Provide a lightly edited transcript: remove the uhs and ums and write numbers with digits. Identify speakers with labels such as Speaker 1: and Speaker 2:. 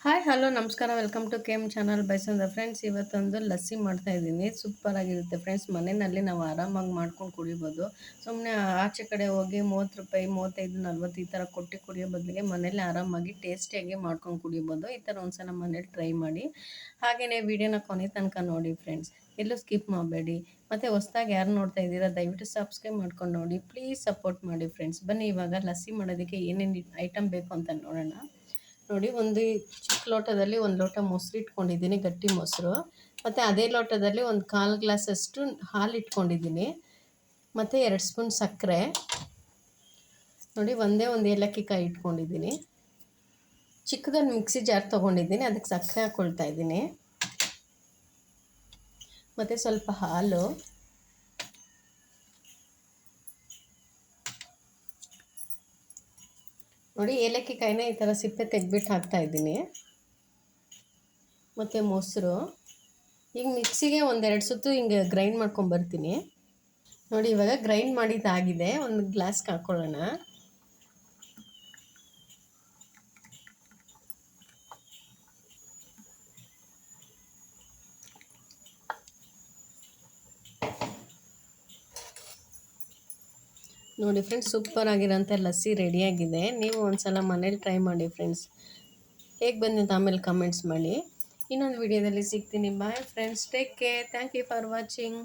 Speaker 1: Hi hello ನಮಸ್ಕಾರ welcome to ಕೆಮ್ channel ಬೈಸಂದ friends. ಇವತ್ತೊಂದು ಲಸ್ಸಿ ಮಾಡ್ತಾ ಇದ್ದೀನಿ. ಸೂಪರ್ ಆಗಿರುತ್ತೆ ಫ್ರೆಂಡ್ಸ್. ಮನೆಯಲ್ಲಿ ನಾವು ಆರಾಮಾಗಿ ಮಾಡ್ಕೊಂಡು ಕುಡಿಬೋದು. ಸುಮ್ಮನೆ ಆಚೆ ಕಡೆ ಹೋಗಿ 30 ರೂಪಾಯಿ 35 40 ಈ ಥರ ಕೊಟ್ಟು ಕುಡಿಯೋ ಬದಲಿಗೆ ಮನೇಲಿ ಆರಾಮಾಗಿ ಟೇಸ್ಟಿಯಾಗಿ ಮಾಡ್ಕೊಂಡು ಕುಡಿಬೋದು. ಈ ಥರ ಒಂದ್ಸಲ ಮನೇಲಿ ಟ್ರೈ ಮಾಡಿ. ಹಾಗೆಯೇ ವಿಡಿಯೋನ ಕೊನೆ ತನಕ ನೋಡಿ ಫ್ರೆಂಡ್ಸ್, ಎಲ್ಲೂ ಸ್ಕಿಪ್ ಮಾಡಬೇಡಿ. ಮತ್ತು ಹೊಸ್ದಾಗಿ ಯಾರು ನೋಡ್ತಾ ಇದ್ದೀರಾ ದಯವಿಟ್ಟು ಸಬ್ಸ್ಕ್ರೈಬ್ ಮಾಡ್ಕೊಂಡು ನೋಡಿ, ಪ್ಲೀಸ್ ಸಪೋರ್ಟ್ ಮಾಡಿ ಫ್ರೆಂಡ್ಸ್. ಬನ್ನಿ ಇವಾಗ ಲಸ್ಸಿ ಮಾಡೋದಕ್ಕೆ ಏನೇನು ಐಟಮ್ ಬೇಕು ಅಂತ ನೋಡೋಣ. ನೋಡಿ, ಒಂದು ಚಿಕ್ಕ ಲೋಟದಲ್ಲಿ ಒಂದು ಲೋಟ ಮೊಸರು ಇಟ್ಕೊಂಡಿದ್ದೀನಿ, ಗಟ್ಟಿ ಮೊಸರು. ಮತ್ತು ಅದೇ ಲೋಟದಲ್ಲಿ ಒಂದು 1/4 ಗ್ಲಾಸಷ್ಟು ಹಾಲು ಇಟ್ಕೊಂಡಿದ್ದೀನಿ. ಮತ್ತು 2 ಸ್ಪೂನ್ ಸಕ್ಕರೆ. ನೋಡಿ, ಒಂದೇ ಒಂದು ಏಲಕ್ಕಿ ಕಾಯಿ ಇಟ್ಕೊಂಡಿದ್ದೀನಿ. ಚಿಕ್ಕದೊಂದು ಮಿಕ್ಸಿ ಜಾರ್ ತೊಗೊಂಡಿದ್ದೀನಿ, ಅದಕ್ಕೆ ಸಕ್ಕರೆ ಹಾಕ್ಕೊಳ್ತಾ ಇದ್ದೀನಿ. ಮತ್ತು ಸ್ವಲ್ಪ ಹಾಲು. ನೋಡಿ, ಏಲಕ್ಕಿ ಕಾಯಿನ ಈ ಥರ ಸಿಪ್ಪೆ ತೆಗೆದ್ಬಿಟ್ಟು ಹಾಕ್ತಾಯಿದ್ದೀನಿ. ಮತ್ತು ಮೊಸರು. ಈಗ ಮಿಕ್ಸಿಗೆ 1-2 ಸುತ್ತು ಹಿಂಗೆ ಗ್ರೈಂಡ್ ಮಾಡ್ಕೊಂಬರ್ತೀನಿ. ನೋಡಿ, ಇವಾಗ ಗ್ರೈಂಡ್ ಮಾಡಿದ್ದಾಗಿದೆ. ಒಂದು ಗ್ಲಾಸ್ಗೆ ಹಾಕ್ಕೊಳ್ಳೋಣ. ನೋಡಿ ಫ್ರೆಂಡ್ಸ್, ಸೂಪರ್ ಆಗಿರೋಂಥ ಲಸ್ಸಿ ರೆಡಿಯಾಗಿದೆ. ನೀವು ಒಂದ್ಸಲ ಮನೇಲಿ ಟ್ರೈ ಮಾಡಿ ಫ್ರೆಂಡ್ಸ್. ಹೇಗೆ ಬಂದಿದ್ದು ಆಮೇಲೆ ಕಮೆಂಟ್ಸ್ ಮಾಡಿ. ಇನ್ನೊಂದು ವಿಡಿಯೋದಲ್ಲಿ ಸಿಗ್ತೀನಿ. Bye friends, take care. Thank you for watching.